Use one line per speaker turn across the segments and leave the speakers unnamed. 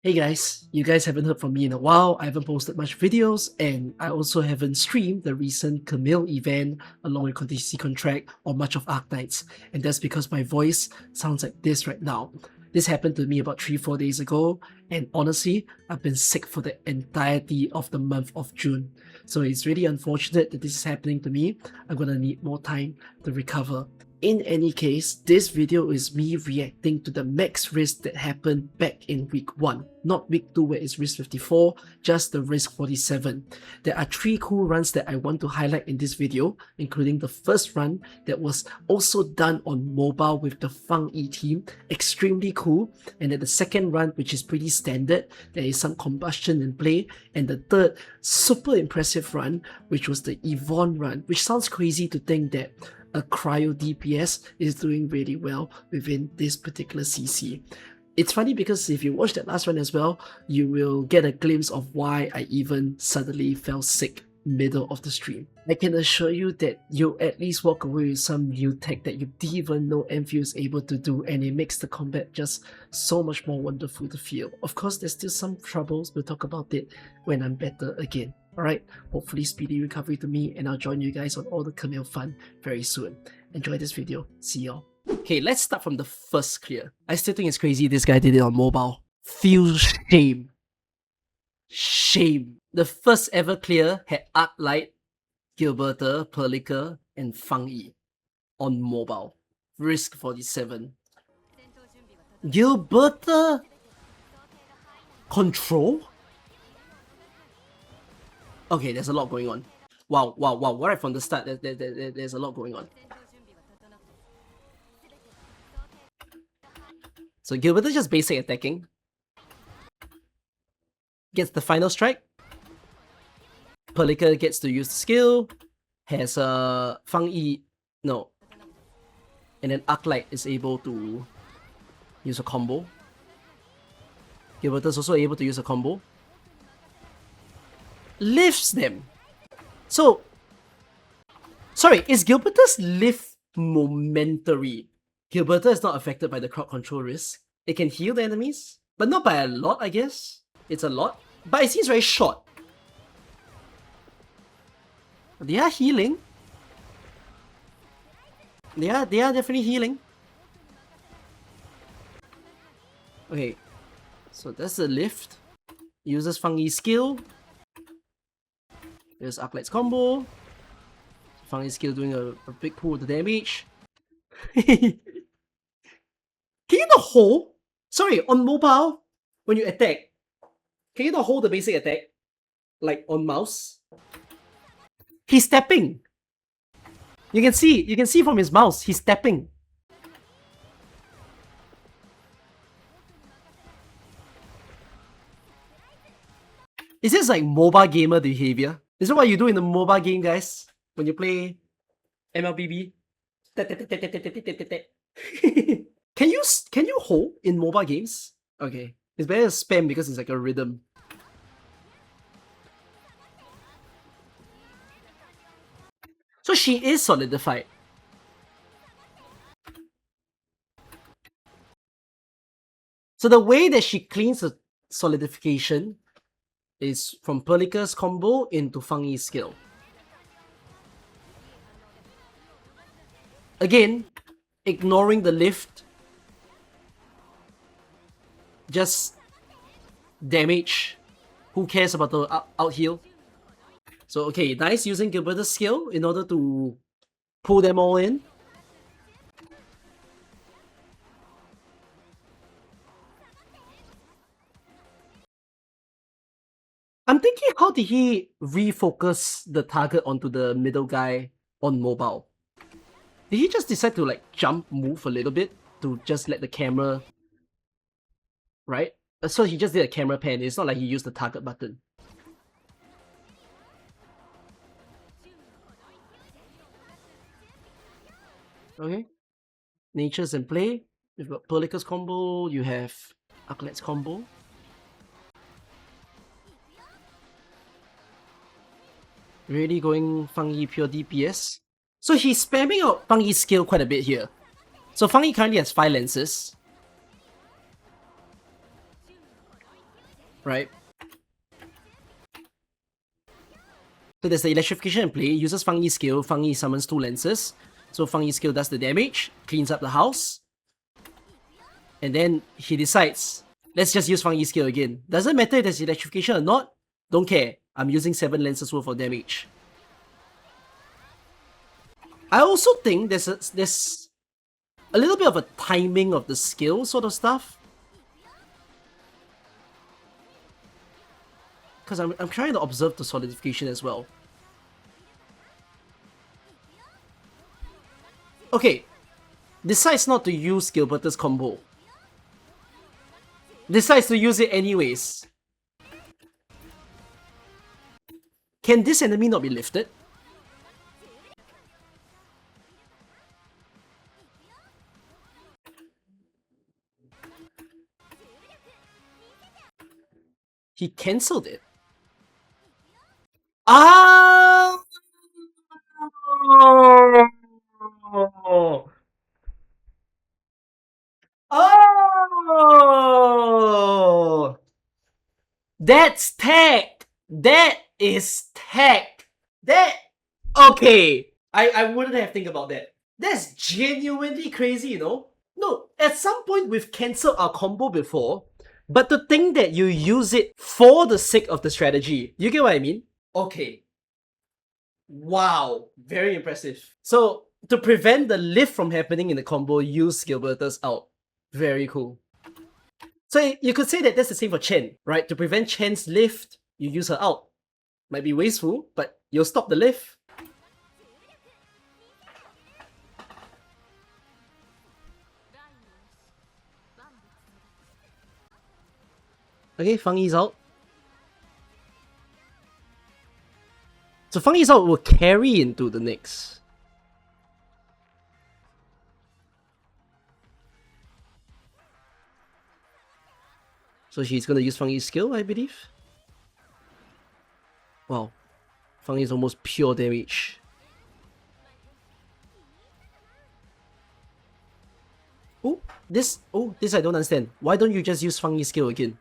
Hey guys, you guys haven't heard from me in a while. I haven't posted much videos, and I also haven't streamed the recent Camille event along with Contingency Contract or much of Arknights, and that's because my voice sounds like this right now. This happened to me about 3-4 days ago, and honestly, I've been sick for the entirety of the month of June. So it's really unfortunate that this is happening to me. I'm gonna need more time to recover. In any case, this video is me reacting to the max risk that happened back in week 1, not week 2 where it's risk 54, just the risk 47. There are 3 cool runs that I want to highlight in this video, including the first run that was also done on mobile with the Fangyi team, extremely cool, and then the second run, which is pretty standard, there is some combustion in play, and the third super impressive run, which was the Yvonne run, which sounds crazy to think that a cryo DPS is doing really well within this particular CC. It's funny because if you watch that last one as well, you will get a glimpse of why I even suddenly fell sick middle of the stream. I can assure you that you'll at least walk away with some new tech that you didn't even know Endfield is able to do, and it makes the combat just so much more wonderful to feel. Of course, there's still some troubles, we'll talk about it when I'm better again. Alright, hopefully speedy recovery to me, and I'll join you guys on all the Camille fun very soon. Enjoy this video, see y'all. Okay, let's start from the first clear. I still think it's crazy this guy did it on mobile. Feel shame. Shame. The first ever clear had Arclight, Gilberta, Perlica, and Fangyi on mobile. Risk 47. Gilberta control? Okay, there's a lot going on. Wow. Right from the start, there's a lot going on. So Gilberta just basic attacking. Gets the final strike. Perlica gets to use the skill. Has Fangyi, no. And then Arclight is able to use a combo. Gilberta's also able to use a combo. Lifts them. So, sorry, is Gilberta's lift momentary? Gilberta is not affected by the crowd control risk. It can heal the enemies, but not by a lot, I guess. It's a lot, but it seems very short. They are healing. They are definitely healing. Okay, so that's the lift. Uses Fangyi's skill. There's Arclight's combo. Fangyi's skill doing a big pool of the damage. Can you not hold? Sorry, on mobile, when you attack, can you not hold the basic attack? Like on mouse? He's tapping. You can see from his mouse, he's tapping. Is this like mobile gamer behavior? Is that what you do in the mobile game, guys? When you play MLBB? Can you hold in mobile games? Okay. It's better to spam because it's like a rhythm. So she is solidified. So the way that she cleans the solidification is from Perlica's combo into Fangyi's skill. Again, ignoring the lift. Just damage. Who cares about the out heal? So okay, nice using Gilberta's skill in order to pull them all in. I'm thinking, how did he refocus the target onto the middle guy on mobile? Did he just decide to like jump move a little bit to just let the camera... Right? So he just did a camera pan, it's not like he used the target button. Okay. Nature's in play. You've got Perlica's combo, you have Arclight's combo. Really going Fangyi pure DPS. So he's spamming out Fangyi's skill quite a bit here. So Fangyi currently has 5 lenses. right? So there's the electrification in play. Uses Fangyi skill. Fangyi summons 2 lances. So Fangyi skill does the damage, cleans up the house. And then he decides, let's just use Fangyi skill again. Doesn't matter if there's electrification or not. Don't care. I'm using 7 lances worth of damage. I also think there's a little bit of a timing of the skill sort of stuff. Because I'm trying to observe the solidification as well. Okay. Decides not to use Gilberta's combo. Decides to use it anyways. Can this enemy not be lifted? He cancelled it. Ah! Oh! That's tech! That is tech! That... Okay! I wouldn't have think about that. That's genuinely crazy, you know? No, at some point we've cancelled our combo before, but to think that you use it for the sake of the strategy, you get what I mean? Okay. Wow, very impressive. So, to prevent the lift from happening in the combo, use Gilberta's out. Very cool. So you could say that that's the same for Chen, right? To prevent Chen's lift, you use her out. Might be wasteful, but you'll stop the lift. Okay, Fangyi's out. So Fangyi's out will carry into the next. So she's gonna use Fangyi's skill, I believe. Wow. Fangyi's almost pure damage. Oh, this I don't understand. Why don't you just use Fangyi's skill again?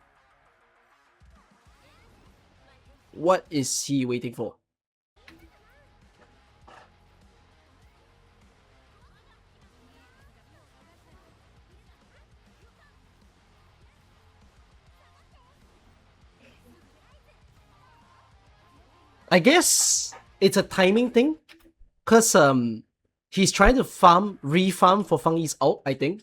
What is he waiting for? I guess it's a timing thing, cause he's trying to refarm for Fangyi's ult, I think.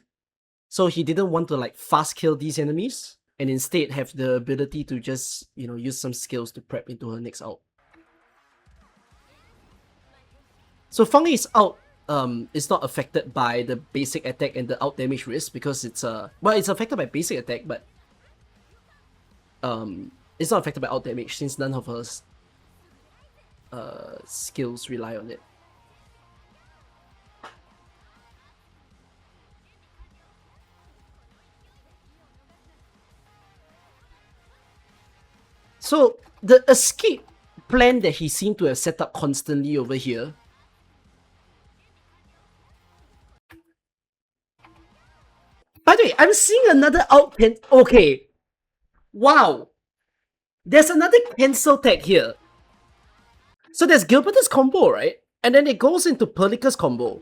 So he didn't want to like fast kill these enemies, and instead have the ability to just, you know, use some skills to prep into her next ult. So Fangyi's ult is not affected by the basic attack and the out damage risk because it's well, it's affected by basic attack, but it's not affected by out damage since none of her skills rely on it. So the escape plan that he seemed to have set up constantly over here. By the way, I'm seeing another outpin. Okay. Wow. There's another cancel tag here. So there's Gilberta's combo, right? And then it goes into Perlica's combo.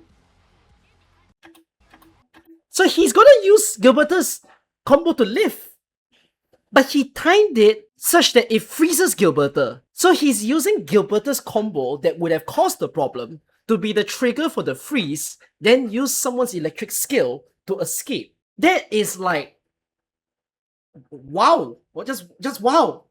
So he's gonna use Gilberta's combo to live. But he timed it such that it freezes Gilberta. So he's using Gilberta's combo that would have caused the problem to be the trigger for the freeze, then use someone's electric skill to escape. That is like... wow. What just wow.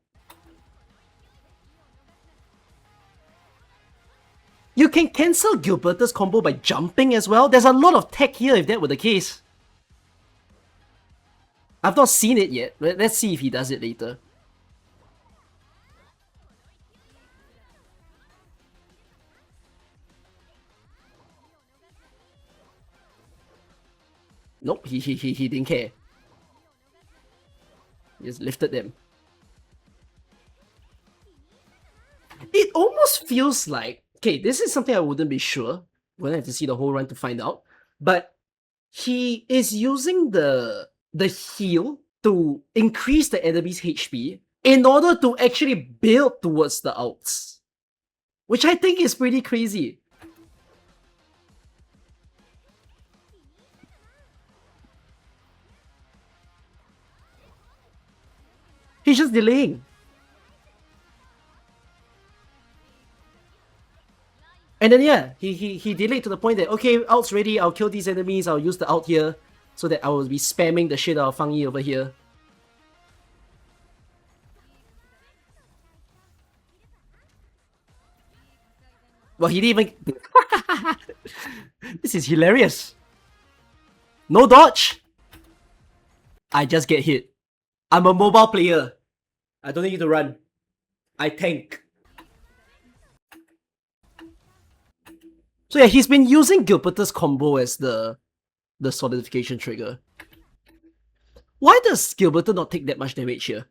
You can cancel Gilberta's combo by jumping as well. There's a lot of tech here if that were the case. I've not seen it yet. Let's see if he does it later. Nope, he didn't care. He just lifted them. It almost feels like... okay, this is something I wouldn't be sure. We're gonna have to see the whole run to find out. But he is using the heal to increase the enemy's HP, in order to actually build towards the outs, which I think is pretty crazy. He's just delaying. And then yeah, he delayed to the point that, okay, out's ready, I'll kill these enemies, I'll use the out here, so that I will be spamming the shit out of Fangyi over here. Well, he didn't even... This is hilarious. No dodge! I just get hit. I'm a mobile player. I don't need to run. I tank. So yeah, he's been using Gilberta's combo as the solidification trigger. Why does Gilberta not take that much damage here?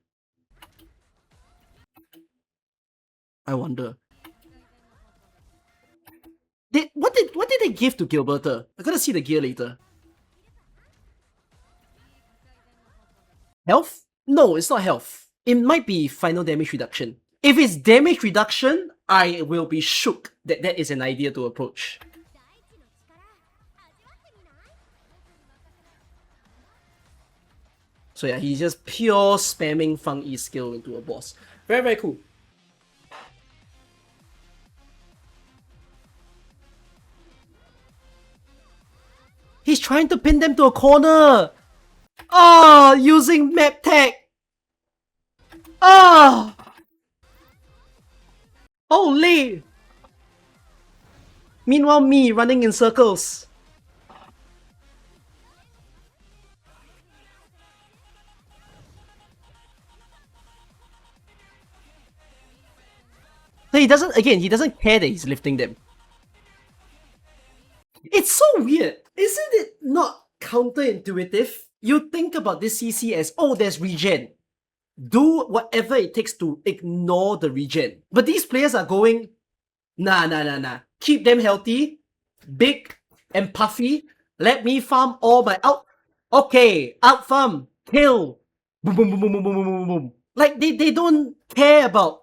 I wonder. What did they give to Gilberta? I gotta see the gear later. Health? No, it's not health. It might be final damage reduction. If it's damage reduction, I will be shook that that is an idea to approach. So yeah, he's just pure spamming Fangyi skill into a boss. Very, very cool. He's trying to pin them to a corner! Oh, using map tech! Oh! Holy! Meanwhile, me running in circles. So he doesn't care that he's lifting them. It's so weird. Isn't it not counterintuitive? You think about this CC as, oh, there's regen. Do whatever it takes to ignore the regen. But these players are going, nah. Keep them healthy, big and puffy. Let me farm all my out. Okay, out farm, kill. Boom, boom, boom, boom, boom, boom, boom, boom, boom. Like they don't care about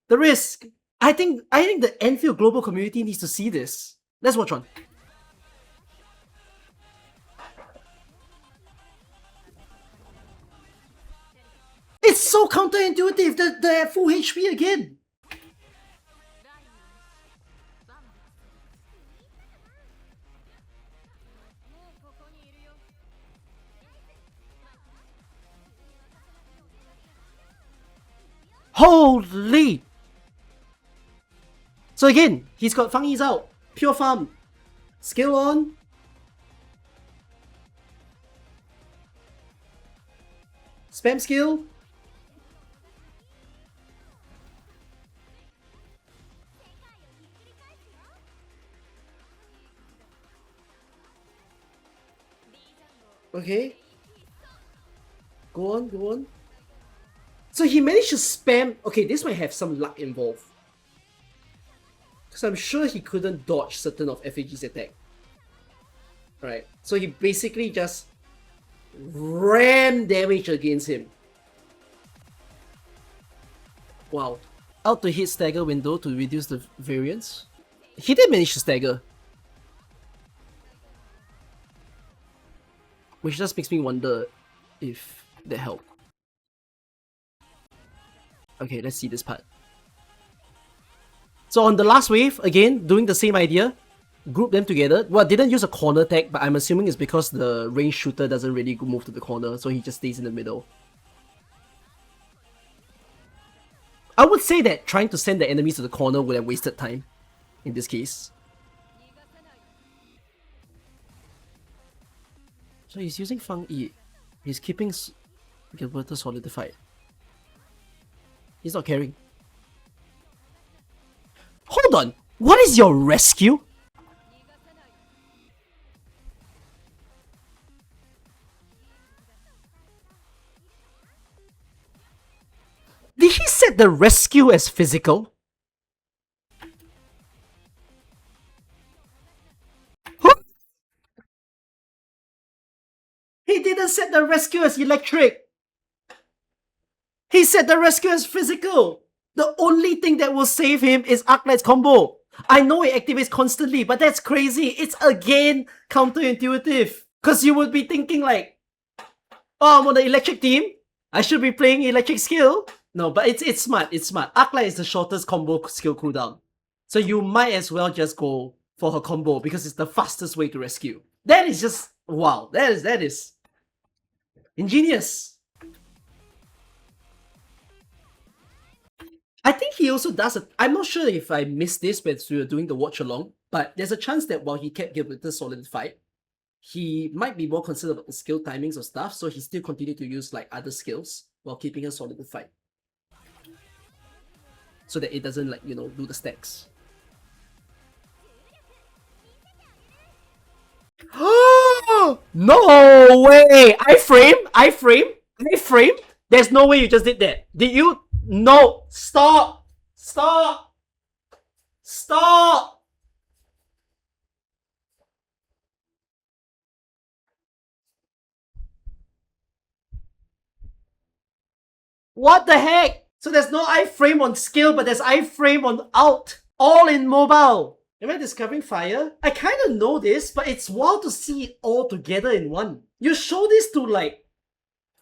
the risk. I think the Endfield global community needs to see this. Let's watch one. It's so counterintuitive that they're full HP again. Holy! So again, he's got Fangyi's out. Pure farm. Skill on. Spam skill. Okay. Go on. So he managed to spam... Okay, this might have some luck involved. Because I'm sure he couldn't dodge certain of FAG's attack. Alright, so he basically just rammed damage against him. Wow. Out to hit stagger window to reduce the variance. He did manage to stagger. Which just makes me wonder if that helped. Okay, let's see this part. So on the last wave, again, doing the same idea. Group them together. Well, didn't use a corner tag, but I'm assuming it's because the range shooter doesn't really move to the corner, so he just stays in the middle. I would say that trying to send the enemies to the corner would have wasted time, in this case. So he's using Fangyi. He's keeping Gilberta solidified. He's not caring. Hold on! What is your rescue? Did he set the rescue as physical? Huh? He didn't set the rescue as electric! He He said the rescue is physical. The only thing that will save him is Arclight's combo. I know it activates constantly, but that's crazy. It's again counterintuitive. Because you would be thinking like, oh, I'm on the electric team. I should be playing electric skill. No, but it's smart. It's smart. Arclight is the shortest combo skill cooldown. So you might as well just go for her combo because it's the fastest way to rescue. That is just, wow. That is ingenious. I think he also does I'm not sure if I missed this when we were doing the watch along, but there's a chance that while he kept Gilberta solidified, he might be more concerned about the skill timings of stuff, so he still continued to use like other skills while keeping her solidified. So that it doesn't like, you know, do the stacks. No way! I frame? There's no way you just did that. Did you? No! Stop! Stop! Stop! What the heck? So there's no iframe on skill, but there's iframe on alt. All in mobile. Am I discovering fire? I kind of know this, but it's wild to see it all together in one. You show this to like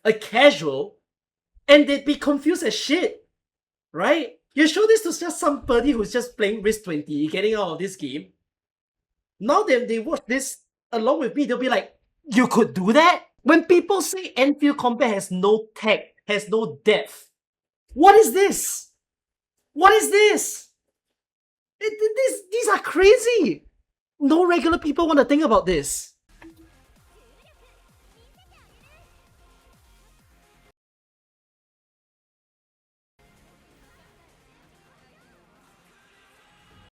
a casual, and they'd be confused as shit, right? You show this to just somebody who's just playing Risk 20, getting out of this game. Now that they watch this along with me, they'll be like, you could do that? When people say Endfield combat has no tech, has no depth, what is this? What is this? These are crazy. No regular people want to think about this.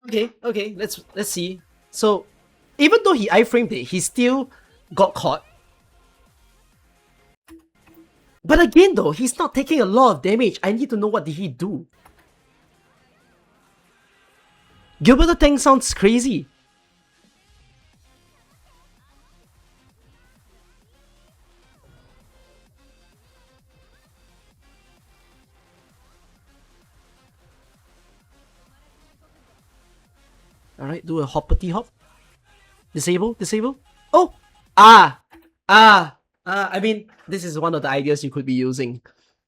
Okay, let's see. So, even though he iframed it, he still got caught. But again though, he's not taking a lot of damage. I need to know what did he do. Gilberta tank sounds crazy. Alright, do a hoppity hop. Disable. Oh! I mean, this is one of the ideas you could be using.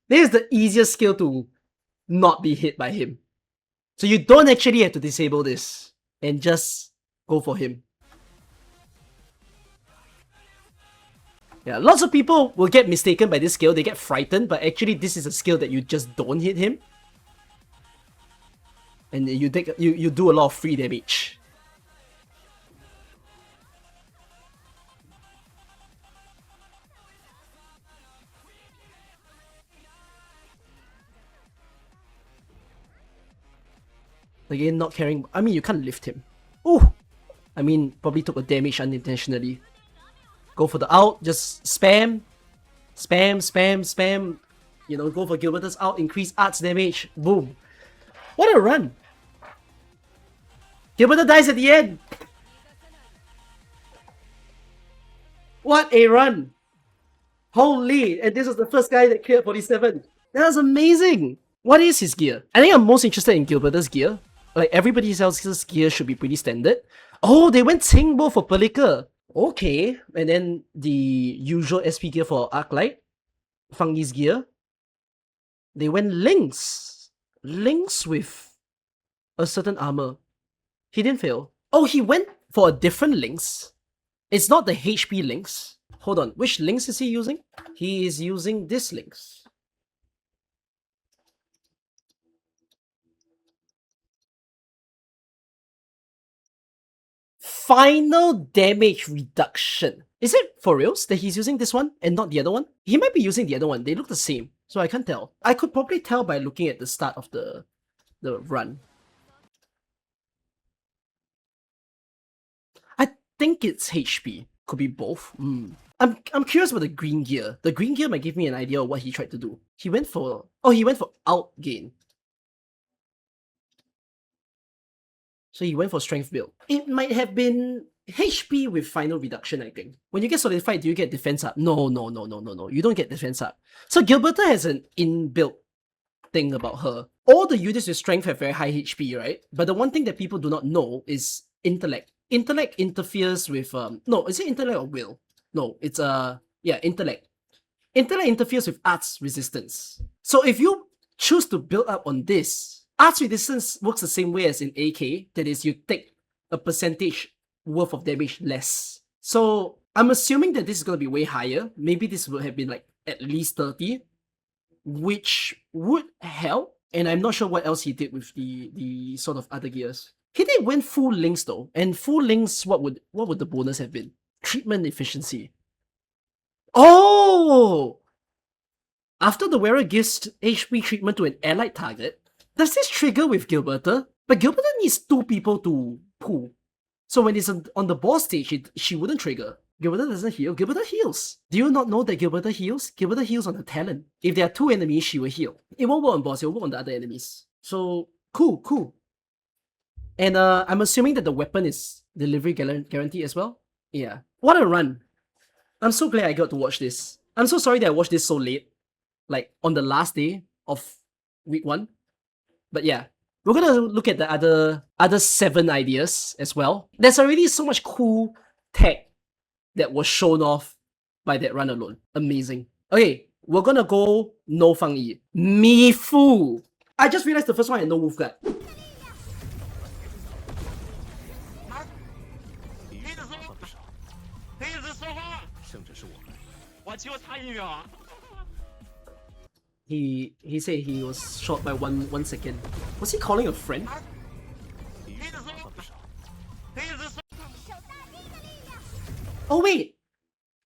This is the easiest skill to not be hit by him. So you don't actually have to disable this and just go for him. Yeah, lots of people will get mistaken by this skill. They get frightened, but actually this is a skill that you just don't hit him. And you do a lot of free damage. Again, not caring. I mean, you can't lift him. Ooh! I mean, probably took a damage unintentionally. Go for the out, just spam. Spam. You know, go for Gilberta's out, increase arts damage. Boom. What a run! Gilberta dies at the end! What a run! Holy! And this was the first guy that cleared 47. That was amazing! What is his gear? I think I'm most interested in Gilberta's gear. Like, everybody else's gear should be pretty standard. Oh, they went Tingbo for Perlica. Okay. And then the usual SP gear for Arclight. Fangyi's gear. They went Lynx. Lynx with a certain armor. He didn't fail. Oh, he went for a different Lynx. It's not the HP Lynx. Hold on. Which Lynx is he using? He is using this Lynx. Final damage reduction. Is it for reals that he's using this one and not the other one? He might be using the other one. They look the same, so I can't tell. I could probably tell by looking at the start of the run. I think it's HP. Could be both. I'm curious about the green gear. The green gear might give me an idea of what he tried to do. He went for out gain. So he went for strength build. It might have been HP with final reduction, I think. When you get solidified, do you get defense up? No. You don't get defense up. So Gilberta has an inbuilt thing about her. All the units with strength have very high HP, right? But the one thing that people do not know is intellect. Intellect interferes with no, is it intellect or will? No, it's yeah, intellect. Intellect interferes with arts resistance. So if you choose to build up on this, arts resistance works the same way as in AK, that is, you take a percentage worth of damage less. So I'm assuming that this is going to be way higher. Maybe this would have been like at least 30, which would help. And I'm not sure what else he did with the sort of other gears. He did win full links though, and full links, what would the bonus have been? Treatment efficiency. Oh! After the wearer gives HP treatment to an allied target, does this trigger with Gilberta? But Gilberta needs 2 people to pull. So when it's on the boss stage, she wouldn't trigger. Gilberta doesn't heal. Gilberta heals. Do you not know that Gilberta heals? Gilberta heals on her talent. If there are 2 enemies, she will heal. It won't work on boss, it will work on the other enemies. So, cool. And I'm assuming that the weapon is delivery guarantee as well? Yeah. What a run. I'm so glad I got to watch this. I'm so sorry that I watched this so late. Like, on the last day of week 1. But yeah. We're gonna look at the other 7 ideas as well. There's already so much cool tech that was shown off by that run alone. Amazing. Okay, we're gonna go no Fangyi. Mifu! I just realized the first one I know Wulfgard. He said he was shot by one second. Was he calling a friend? Oh wait!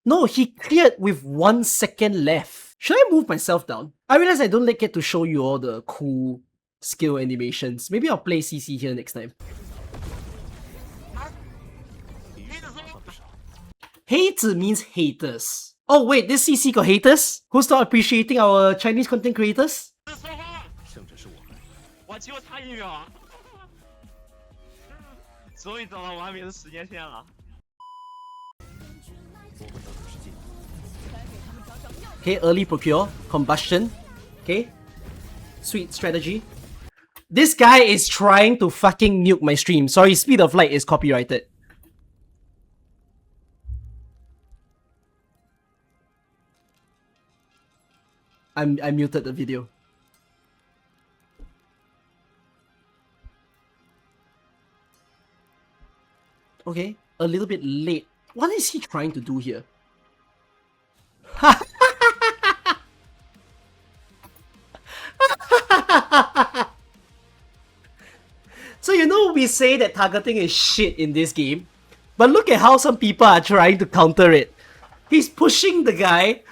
No, he cleared with 1 second left. Should I move myself down? I realize I don't get to show you all the cool skill animations. Maybe I'll play CC here next time. Hate means haters. Oh wait, this CC got haters? Who's not appreciating our Chinese content creators? Okay, early procure, combustion. Okay, sweet strategy. This guy is trying to fucking nuke my stream. Sorry, speed of light is copyrighted. I muted the video. Okay, a little bit late. What is he trying to do here? So you know we say that targeting is shit in this game, but look at how some people are trying to counter it. He's pushing the guy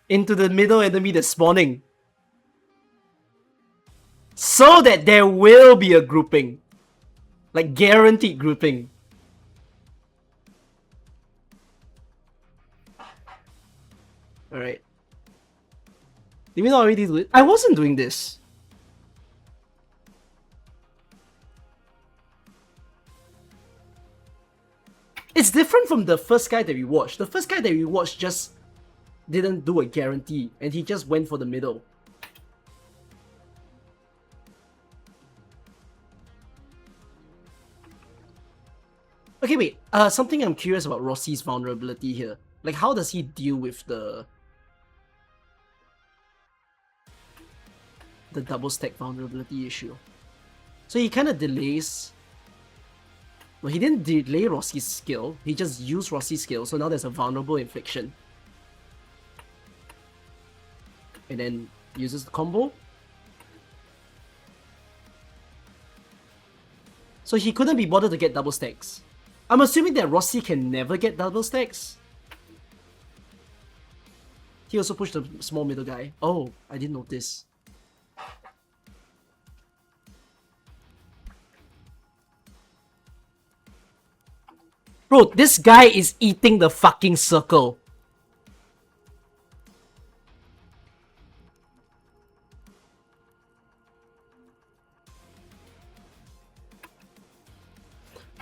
into the middle enemy that's spawning, so that there will be a grouping. Like guaranteed grouping. Alright. Did we not already do it? I wasn't doing this. It's different from the first guy that we watched. The first guy that we watched just didn't do a guarantee, and he just went for the middle. Okay, wait. Something I'm curious about Rossi's vulnerability here. Like, how does he deal with the double stack vulnerability issue? So he kind of delays. Well, he didn't delay Rossi's skill. He just used Rossi's skill. So now there's a vulnerable infliction. And then uses the combo. So he couldn't be bothered to get double stacks. I'm assuming that Rossi can never get double stacks. He also pushed the small middle guy. Oh, I didn't notice. Bro, this guy is eating the fucking circle.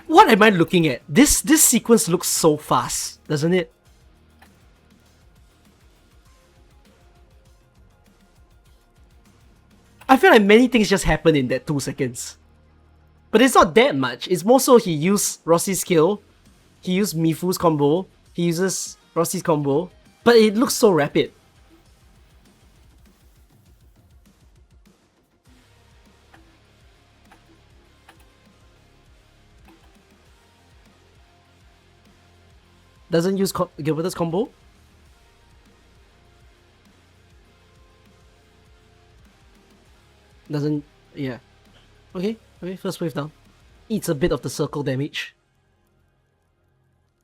What am I looking at? This sequence looks so fast, doesn't it? I feel like many things just happen in that 2 seconds. But it's not that much. It's more so he used Rossi's skill, he used Mifu's combo, he uses Rossi's combo, but it looks so rapid. Doesn't use Gilberta's combo? Doesn't... yeah. Okay, first wave down. Eats a bit of the circle damage.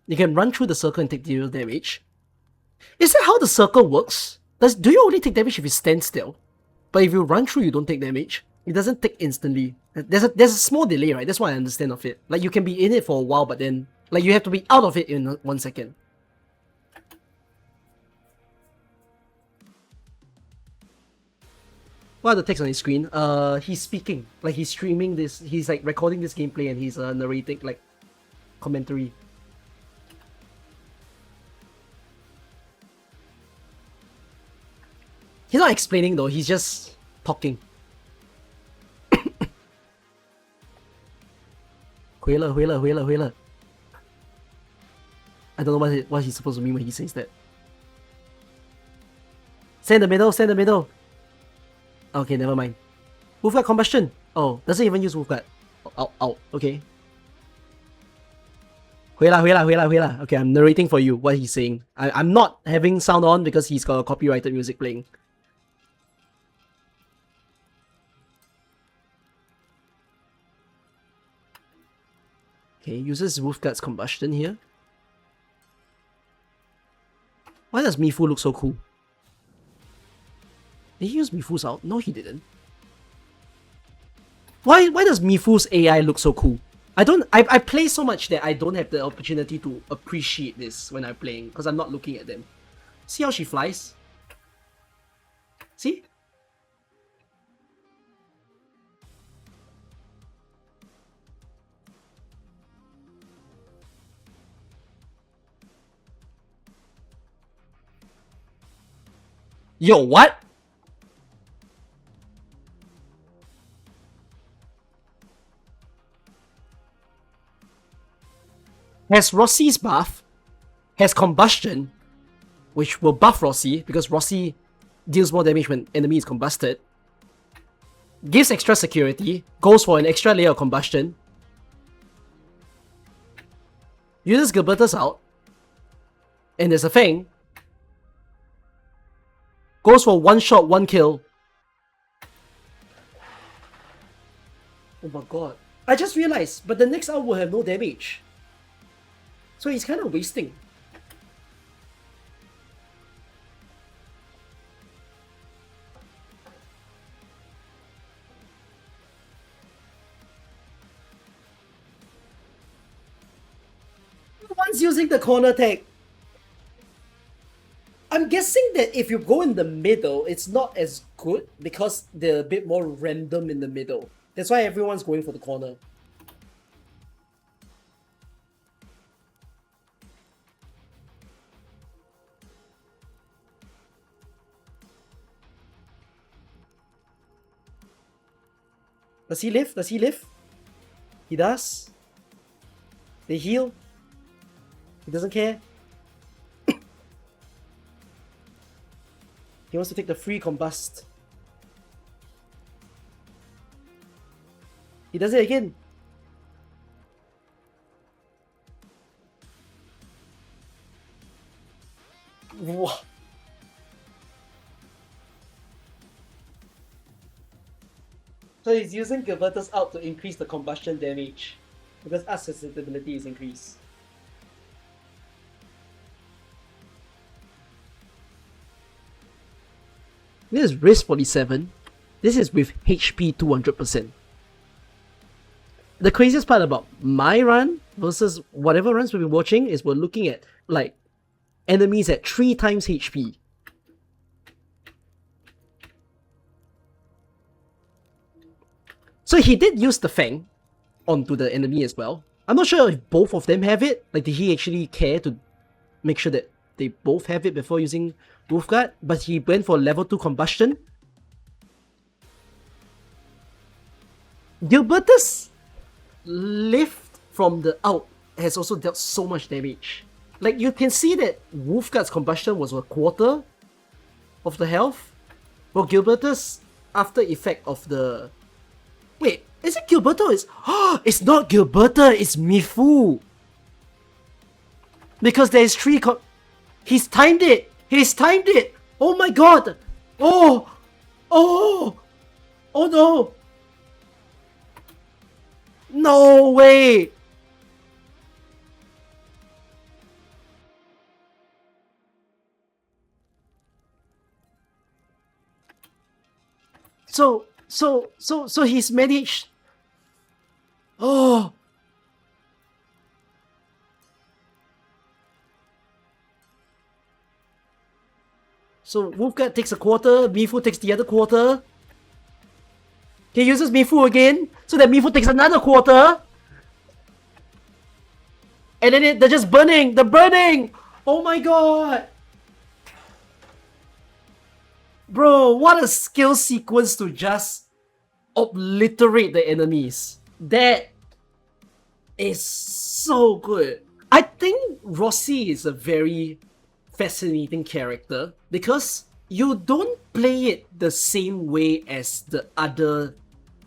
You can run through the circle and take zero damage. Is that how the circle works? Do you only take damage if you stand still? But if you run through, you don't take damage? It doesn't take instantly. There's a small delay, right? That's what I understand of it. Like, you can be in it for a while, but then... like, you have to be out of it in 1 second. What are the text on his screen? He's speaking. Like, he's streaming this. He's, like, recording this gameplay and he's narrating, like, commentary. He's not explaining, though. He's just talking. Huela. I don't know what he's supposed to mean when he says that. Stay in the middle. Okay, never mind. Wulfgard combustion. Oh, doesn't even use Wulfgard. Out. Okay. Huela. Okay, I'm narrating for you what he's saying. I'm not having sound on because he's got a copyrighted music playing. Okay, uses Wulfgard's combustion here. Why does Mifu look so cool? Did he use Mifu's out? No, he didn't. Why does Mifu's AI look so cool? I play so much that I don't have the opportunity to appreciate this when I'm playing because I'm not looking at them. See how she flies? See? Yo, what? Has Rossi's buff, has combustion, which will buff Rossi because Rossi deals more damage when enemy is combusted, gives extra security, goes for an extra layer of combustion, uses Gilberta's out, and there's a Fang, goes for 1 shot, 1 kill. Oh my god. I just realized, but the next out will have no damage. So he's kind of wasting. One's using the corner tag. I'm guessing that if you go in the middle, it's not as good because they're a bit more random in the middle. That's why everyone's going for the corner. Does he live? Does he live? He does. They heal. He doesn't care. He wants to take the free combust. He does it again. What? So he's using Gilberta's out to increase the combustion damage because our susceptibility is increased. This is risk 47. This is with HP 200%. The craziest part about my run versus whatever runs we've been watching is we're looking at like enemies at 3 times HP. So he did use the Fang onto the enemy as well. I'm not sure if both of them have it. Like, did he actually care to make sure that they both have it before using Wulfgard? But he went for level 2 combustion. Gilberta's lift from the out has also dealt so much damage. Like, you can see that Wulfgard's combustion was a quarter of the health, while Gilberta's after effect of the... Wait, is it Gilberta or is... it's not Gilberta, it's Mifu! Because there's 3 He's timed it! He's timed it! Oh my god! Oh! Oh! Oh no! No way! So he's managed... Oh! So Wulfgard takes a quarter, Mifu takes the other quarter. He uses Mifu again, so that Mifu takes another quarter. And then they're just burning! They're burning! Oh my god! Bro, what a skill sequence to just obliterate the enemies. That is so good. I think Rossi is a very fascinating character because you don't play it the same way as the other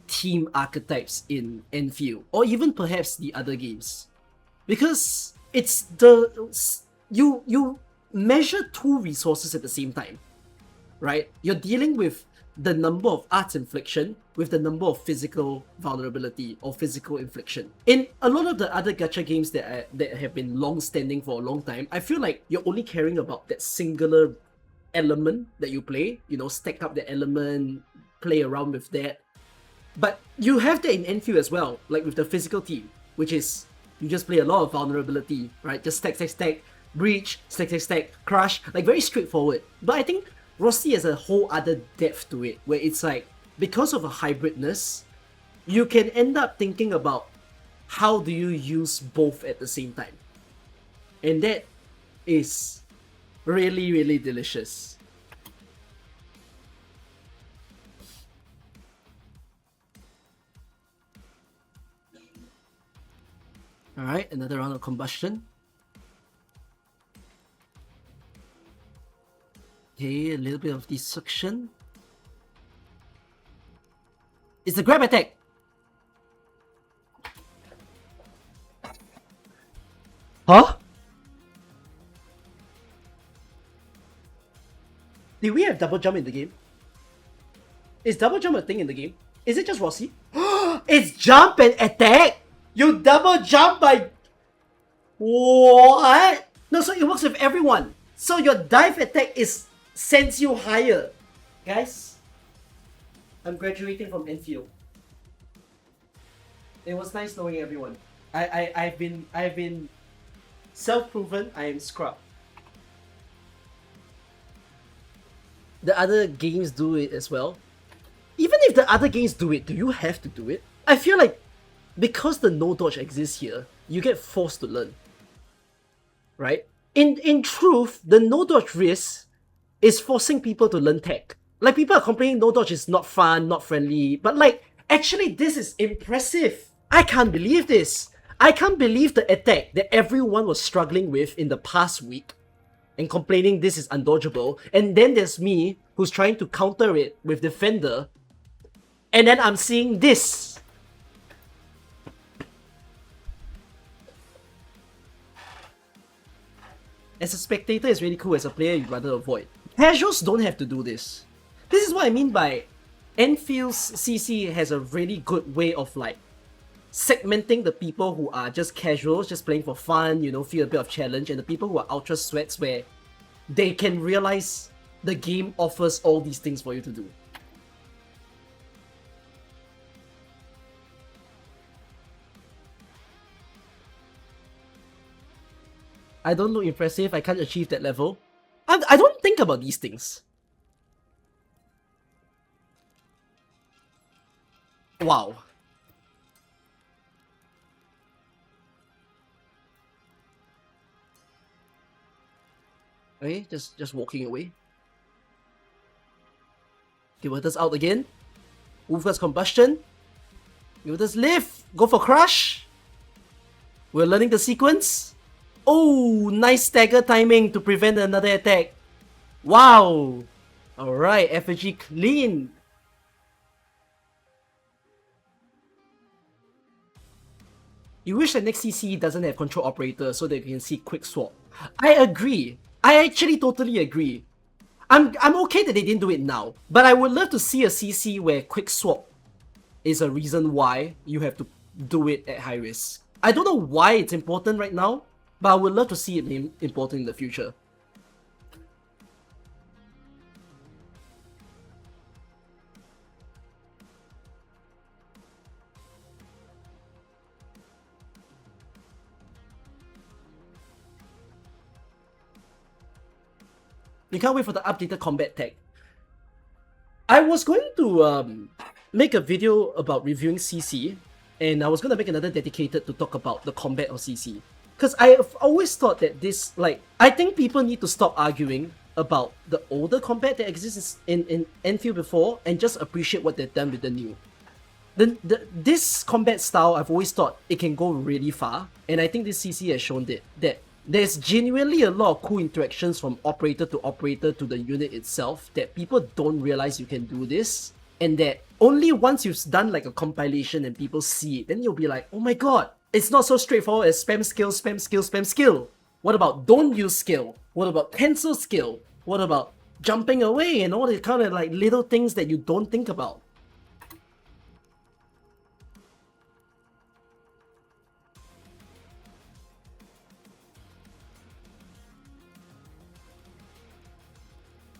team archetypes in Endfield, or even perhaps the other games. Because it's you measure 2 resources at the same time, right? You're dealing with the number of arts infliction with the number of physical vulnerability or physical infliction. In a lot of the other gacha games that have been long-standing for a long time, I feel like you're only caring about that singular element that you play, you know, stack up the element, play around with that. But you have that in Endfield as well, like with the physical team, which is you just play a lot of vulnerability, right? Just stack, breach, stack, crush, like very straightforward. But I think Rossi has a whole other depth to it, where it's like, because of a hybridness, you can end up thinking about how do you use both at the same time. And that is really, really delicious. Alright, another round of combustion. Okay, a little bit of destruction. It's the grab attack! Huh? Did we have double jump in the game? Is double jump a thing in the game? Is it just Rossi? It's jump and attack! You double jump by... What? No, so it works with everyone. So your dive attack sends you higher. Guys, I'm graduating from Endfield. It was nice knowing everyone. I've been self-proven. I am scrub. The other games do it as well. Even if the other games do it, do you have to do it? I feel like because the no dodge exists here, you get forced to learn. Right? In truth, the no dodge risk is forcing people to learn tech. Like, people are complaining no dodge is not fun, not friendly, but like, actually this is impressive. I can't believe this. I can't believe the attack that everyone was struggling with in the past week and complaining this is undodgeable, and then there's me who's trying to counter it with Defender, and then I'm seeing this. As a spectator, it's really cool. As a player, you'd rather avoid. Casuals don't have to do this. This is what I mean by Enfield's CC has a really good way of like segmenting the people who are just casuals, just playing for fun, you know, feel a bit of challenge, and the people who are ultra sweats where they can realize the game offers all these things for you to do. I don't look impressive, I can't achieve that level. I don't think about these things. Wow. Okay, just walking away. Gilberta's out again. Wulfgard's combustion. Gilberta's live! Go for crush! We're learning the sequence. Oh, nice stagger timing to prevent another attack. Wow! Alright, effigy clean. You wish that next CC doesn't have control operator so that you can see quick swap. I agree. I actually totally agree. I'm okay that they didn't do it now, but I would love to see a CC where quick swap is a reason why you have to do it at high risk. I don't know why it's important right now, but I would love to see it important in the future. You can't wait for the updated combat tech. I was going to make a video about reviewing CC, and I was going to make another dedicated to talk about the combat of CC. Because I have always thought that this, like, I think people need to stop arguing about the older combat that exists in Endfield before and just appreciate what they've done with the new. This combat style, I've always thought it can go really far, and I think this CC has shown that there's genuinely a lot of cool interactions from operator to the unit itself that people don't realize you can do this, and that only once you've done like a compilation and people see it, then you'll be like, oh my god, it's not so straightforward as spam skill, spam skill, spam skill. What about don't use skill? What about cancel skill? What about jumping away and all the kind of like little things that you don't think about?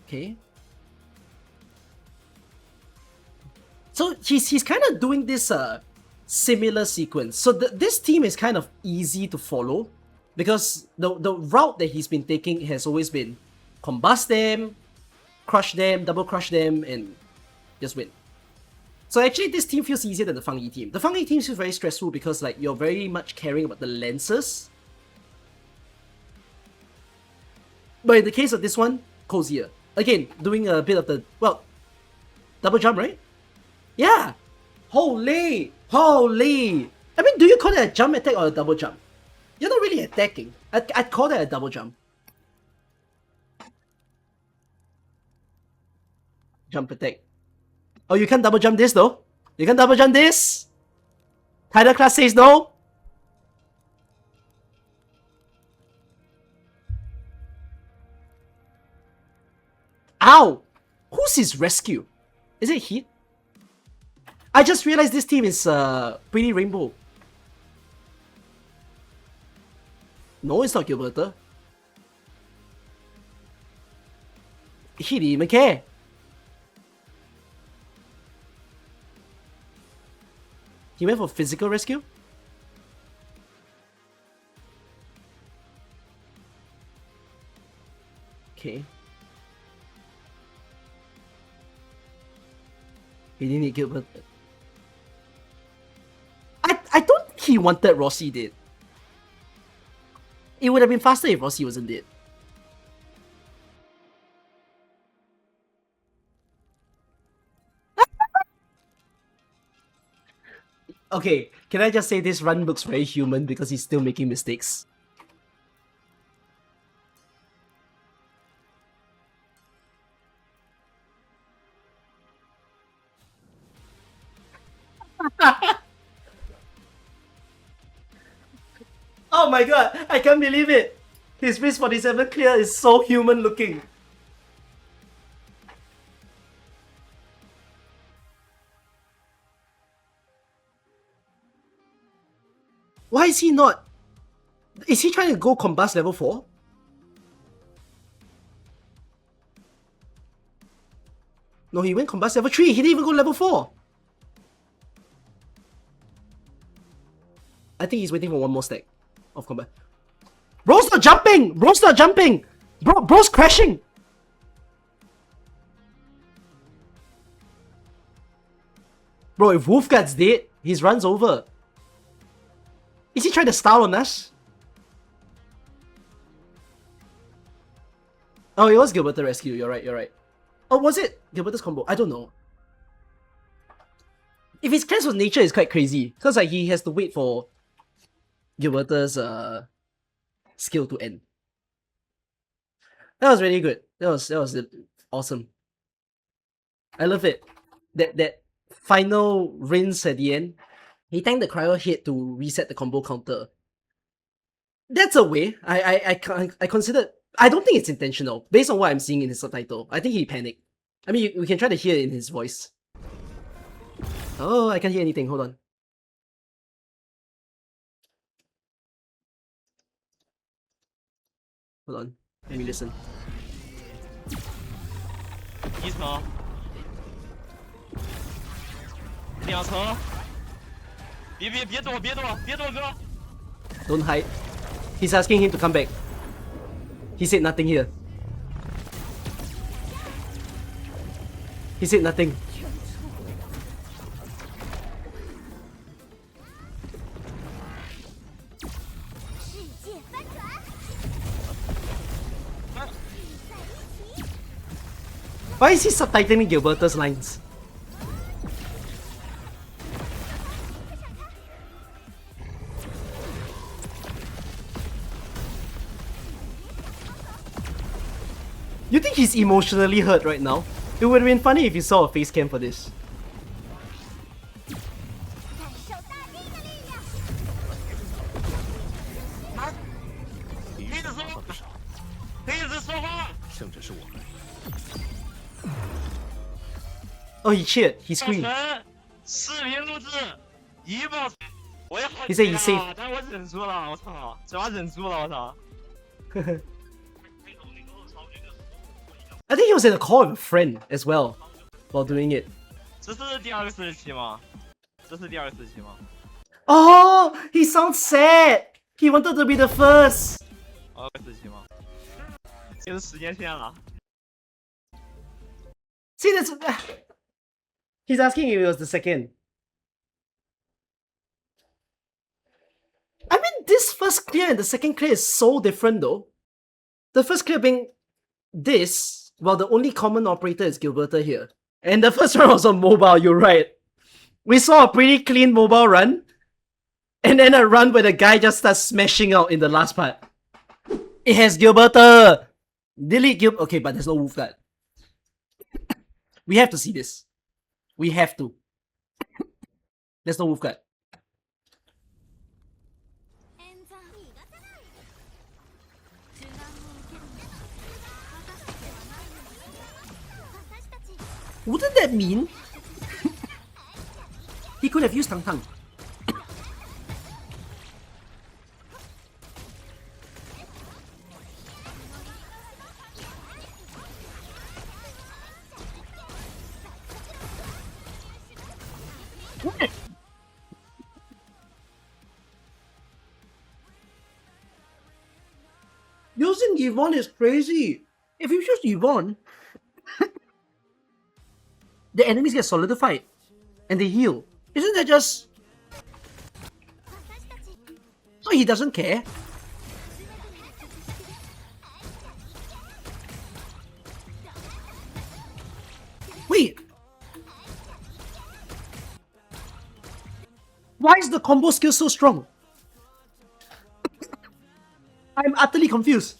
Okay. So he's kind of doing this similar sequence. So this team is kind of easy to follow because the route that he's been taking has always been combust them, crush them, double crush them, and just win. So actually this team feels easier than the Fangyi team. The Fangyi team feels very stressful because like you're very much caring about the lances. But in the case of this one, cozier. Again, doing a bit of the, well, double jump, right? Yeah! Holy! Holy! I mean, do you call that a jump attack or a double jump? You're not really attacking. I'd call that a double jump. Jump attack. Oh, you can't double jump this though? You can double jump this? Title class says no? Ow! Who's his rescue? Is it Heat? I just realized this team is pretty rainbow. No, it's not Gilberta. He didn't even care. He went for physical rescue? Okay. He didn't need Gilberta. I don't think he wanted Rossi dead. It would have been faster if Rossi wasn't dead. Okay, can I just say this run looks very human because he's still making mistakes. Oh my god, I can't believe it! His Miss 47 clear is so human looking. Why is he not? Is he trying to go combust level 4? No, he went combust level 3. He didn't even go level 4. I think he's waiting for one more stack of combat. Bro's not jumping! Bro's not jumping! Bro's crashing! Bro, if Wulfgard's dead, his run's over. Is he trying to style on us? Oh, it was Gilberta rescue. You're right, you're right. Oh, was it Gilberta's combo? I don't know. If his cleanse of nature is quite crazy, because like he has to wait for Gilberta's skill to end. That was really good. That was awesome. I love it. That final rinse at the end. He tanked the cryo hit to reset the combo counter. That's a way. I consider. I don't think it's intentional. Based on what I'm seeing in his subtitle, I think he panicked. I mean, we can try to hear it in his voice. Oh, I can't hear anything. Hold on. Hold on. Let me listen.
一层，两层，别躲哥！
Don't hide. He's asking him to come back. He said nothing here. He said nothing. Why is he subtitling Gilberta's lines? You think he's emotionally hurt right now? It would have been funny if you saw a face cam for this. Oh, he cheered. He screamed. He said he's safe. I think he was in a call with a friend as well while doing it. Oh, he sounds sad. He wanted to be the first. See, that's. He's asking if it was the second. I mean, this first clear and the second clear is so different though. The first clear being this, while the only common operator is Gilberta here. And the first run was on mobile, you're right. We saw a pretty clean mobile run. And then a run where the guy just starts smashing out in the last part. It has Gilberta! Delete Gilberta. Okay, but there's no Wulfgard. We have to see this. We have to. There's no Wulfgard. Wouldn't that mean he could have used Tang Tang? Using Yvonne is crazy. If you choose Yvonne, the enemies get solidified and they heal. Isn't that just... So he doesn't care? Wait! Why is the combo skill so strong? I'm utterly confused.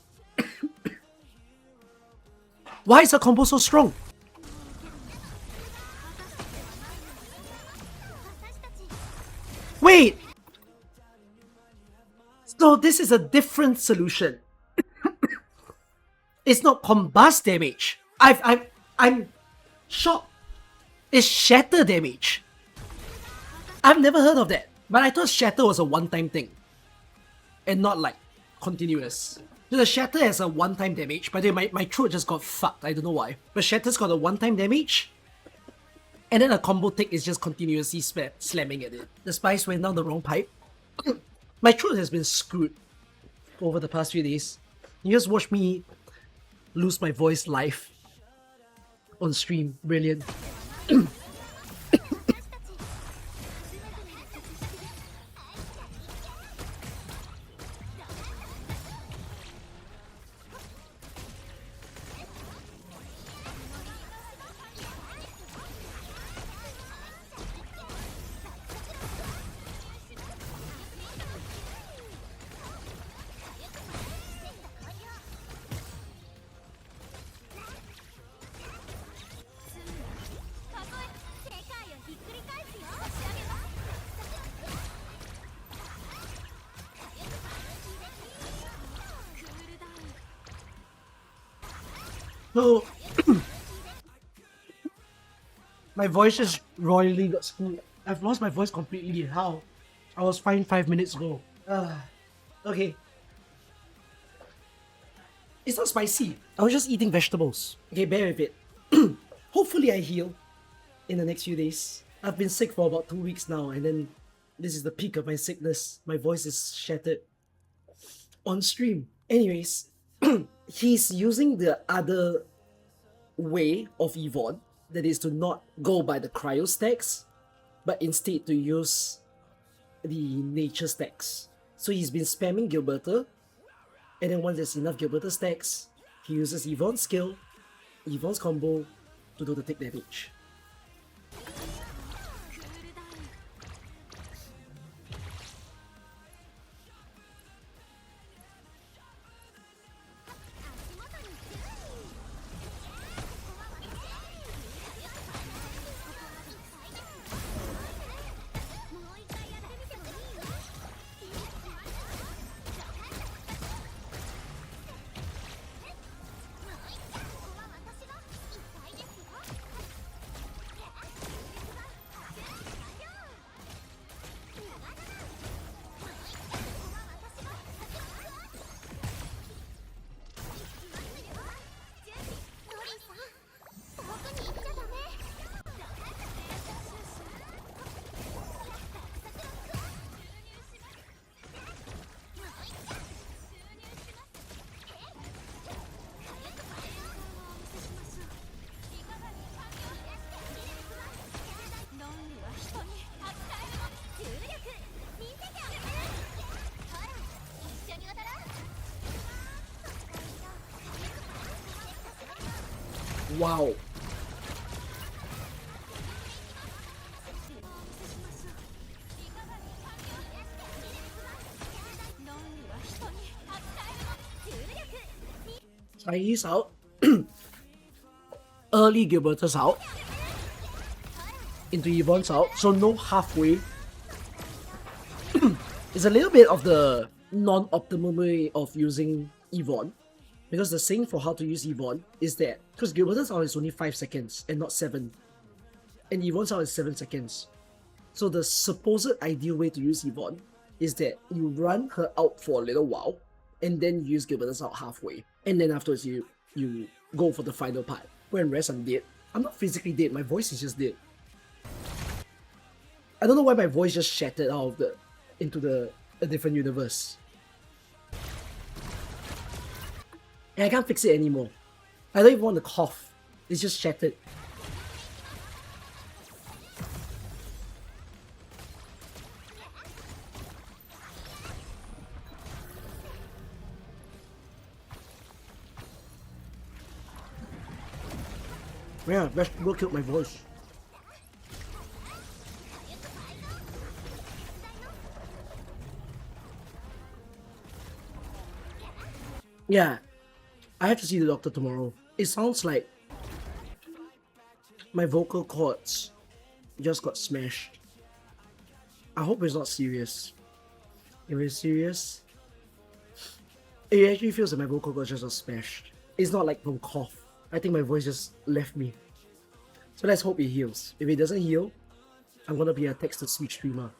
Why is the combo so strong? Wait! So this is a different solution. It's not combust damage. I'm shocked. It's shatter damage. I've never heard of that. But I thought shatter was a one-time thing. And not like continuous. So the shatter has a one-time damage. By the way, my throat just got fucked. I don't know why. But shatter's got a one-time damage. And then a combo tick is just continuously slamming at it. The spice went down the wrong pipe. My throat has been screwed over the past few days. You just watch me lose my voice live on stream. Brilliant. So my voice just royally got screwed. I've lost my voice completely. How? I was fine 5 minutes ago. Okay. It's not spicy. I was just eating vegetables. Okay, bear with it. Hopefully I heal in the next few days. I've been sick for about 2 weeks now, and then this is the peak of my sickness. My voice is shattered on stream. Anyways, he's using the other way of Yvonne, that is to not go by the cryo stacks, but instead to use the nature stacks. So he's been spamming Gilberta, and then once there's enough Gilberta stacks, he uses Yvonne's skill, Yvonne's combo to do the take damage. Wow. Xaihi's out. Early Gilberta's out. Into Yvonne's out. So no halfway. It's a little bit of the non-optimal way of using Yvonne. Because the saying for how to use Yvonne is that, because Gilberta's out is only 5 seconds and not 7. And Yvonne's out is 7 seconds. So the supposed ideal way to use Yvonne is that you run her out for a little while and then use Gilberta's out halfway. And then afterwards you go for the final part. When rest I'm dead. I'm not physically dead, my voice is just dead. I don't know why my voice just shattered out of into a different universe. And I can't fix it anymore. I don't even want to cough. It's just shattered. Yeah, vegetable killed my voice. Yeah. I have to see the doctor tomorrow. It sounds like my vocal cords just got smashed. I hope it's not serious. If it's serious, it actually feels like my vocal cords just got smashed. It's not like from cough. I think my voice just left me. So let's hope it heals. If it doesn't heal, I'm gonna be a text-to-speech streamer.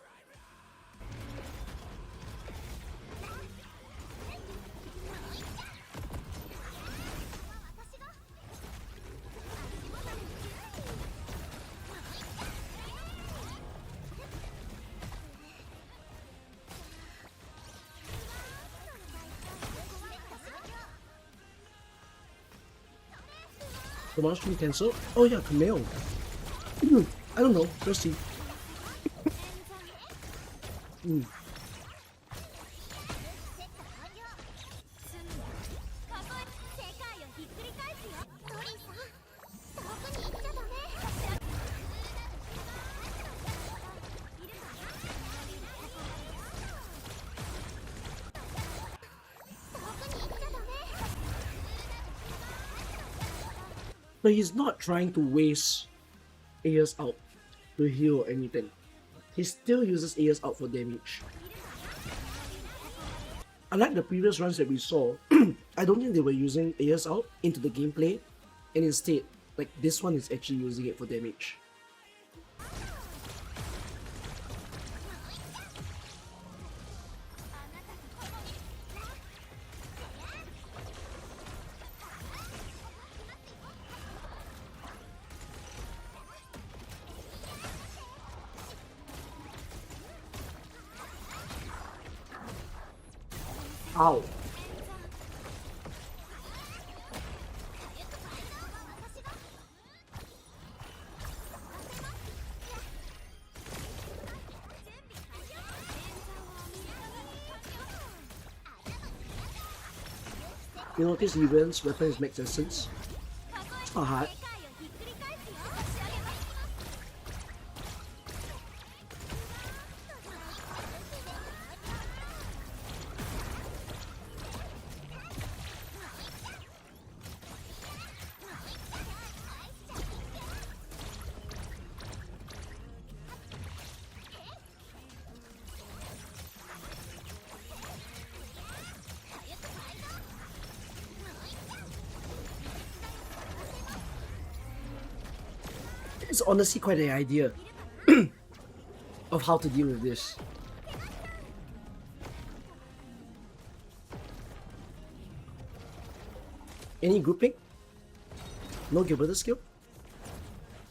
The one stream cancelled? Oh yeah, Camille. I don't know, we'll see. But he's not trying to waste AS out to heal or anything. He still uses AS out for damage. Unlike the previous runs that we saw, I don't think they were using AS out into the gameplay and instead, like this one is actually using it for damage. Ow. You notice Yvonne's weapon is max essence. It's not hard. It's honestly quite an idea of how to deal with this. Any grouping? No Gilberta skill?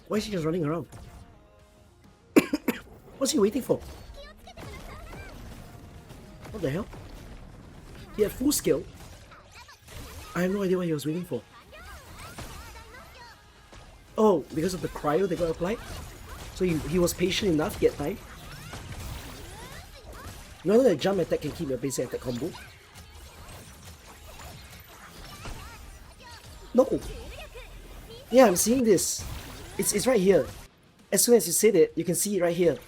Why is he just running around? What's he waiting for? What the hell? He had full skill. I have no idea what he was waiting for. Oh, because of the cryo that got applied? So he was patient enough to get time? None of the jump attack can keep your basic attack combo. No! Yeah, I'm seeing this. It's right here. As soon as you said it, you can see it right here.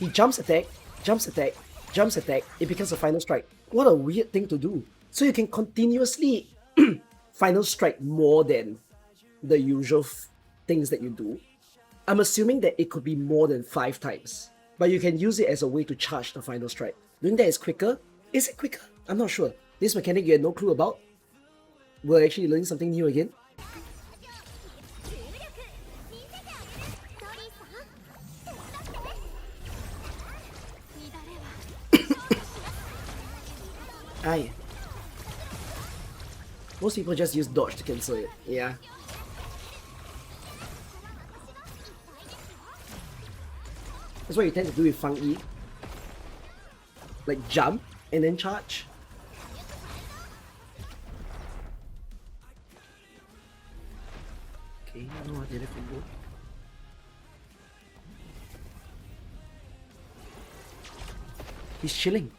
He jumps attack, jumps attack, jumps attack, it becomes a final strike. What a weird thing to do. So you can continuously final strike more than the usual things that you do. I'm assuming that it could be more than 5 times, but you can use it as a way to charge the final strike. Doing that is quicker. Is it quicker? I'm not sure. This mechanic you had no clue about. We're actually learning something new again. Aye. Most people just use dodge to cancel it. Yeah. That's what you tend to do with Fangyi. Like jump and then charge. Okay, I know what the other combo. He's chilling.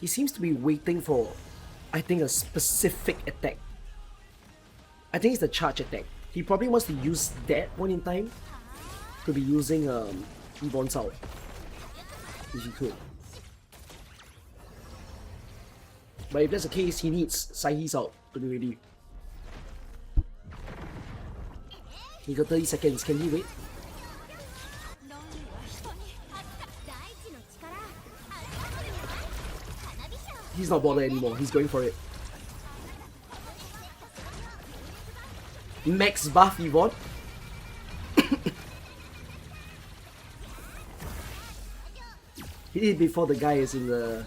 He seems to be waiting for, I think, a specific attack. I think it's the charge attack. He probably wants to use that point in time to be using Yvonne's out, if he could. But if that's the case, he needs Xaihi's out to be ready. He got 30 seconds, can he wait? He's not bothered anymore, he's going for it. Max buff Yvonne. He did it before the guy is in the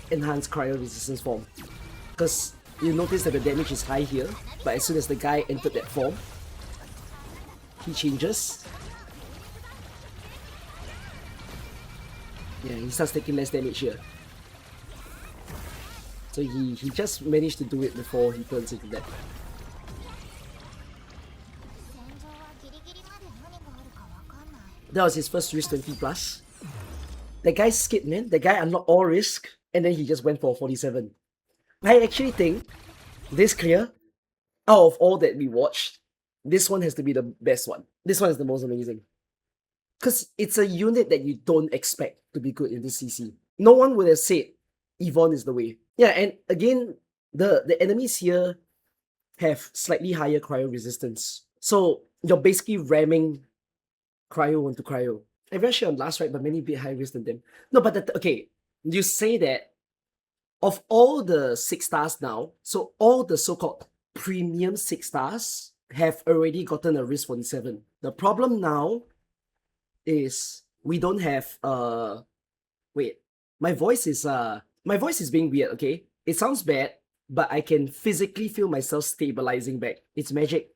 enhanced cryo resistance form. Because you notice that the damage is high here, but as soon as the guy entered that form, he changes. Yeah, he starts taking less damage here. So he just managed to do it before he turns into that. That was his first risk 20 plus. That guy's skid, man. That guy unlocked all risk and then he just went for 47. I actually think this clear, out of all that we watched, this one has to be the best one. This one is the most amazing. Because it's a unit that you don't expect to be good in this CC. No one would have said Yvonne is the way. Yeah, and again, the enemies here have slightly higher cryo resistance. So you're basically ramming cryo onto cryo. I'm very sure on last right, but many bit high risk than them. No, but okay, you say that of all the 6 stars now, so all the so-called premium 6 stars have already gotten a risk 47. The problem now is we don't have wait, my voice is being weird, okay? It sounds bad, but I can physically feel myself stabilizing back. It's magic.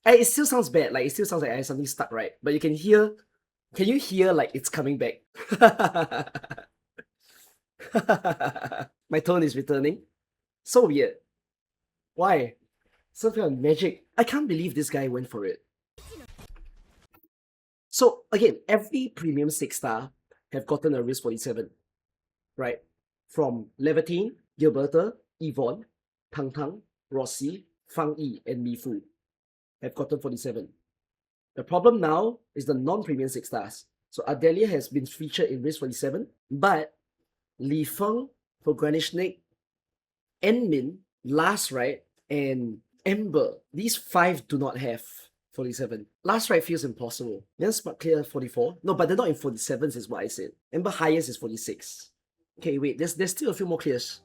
It still sounds bad, like it still sounds like I have something stuck, right? But you can you hear like it's coming back? My tone is returning. So weird. Why? Some kind of magic. I can't believe this guy went for it. So again, every premium 6 star have gotten a risk 47, right? From Levantine, Gilberta, Yvonne, Tang Tang, Rossi, Fangyi, and Mifu have gotten 47. The problem now is the non-premium 6 stars. So Ardelia has been featured in risk 47, but Li Feng for Granite Snake, Enmin, Last Ride, and Ember, these 5 do not have 47. Last Ride feels impossible. Then Smart Clear 44. No, but they're not in 47s is what I said. Ember highest is 46. Okay, wait, there's still a few more clears.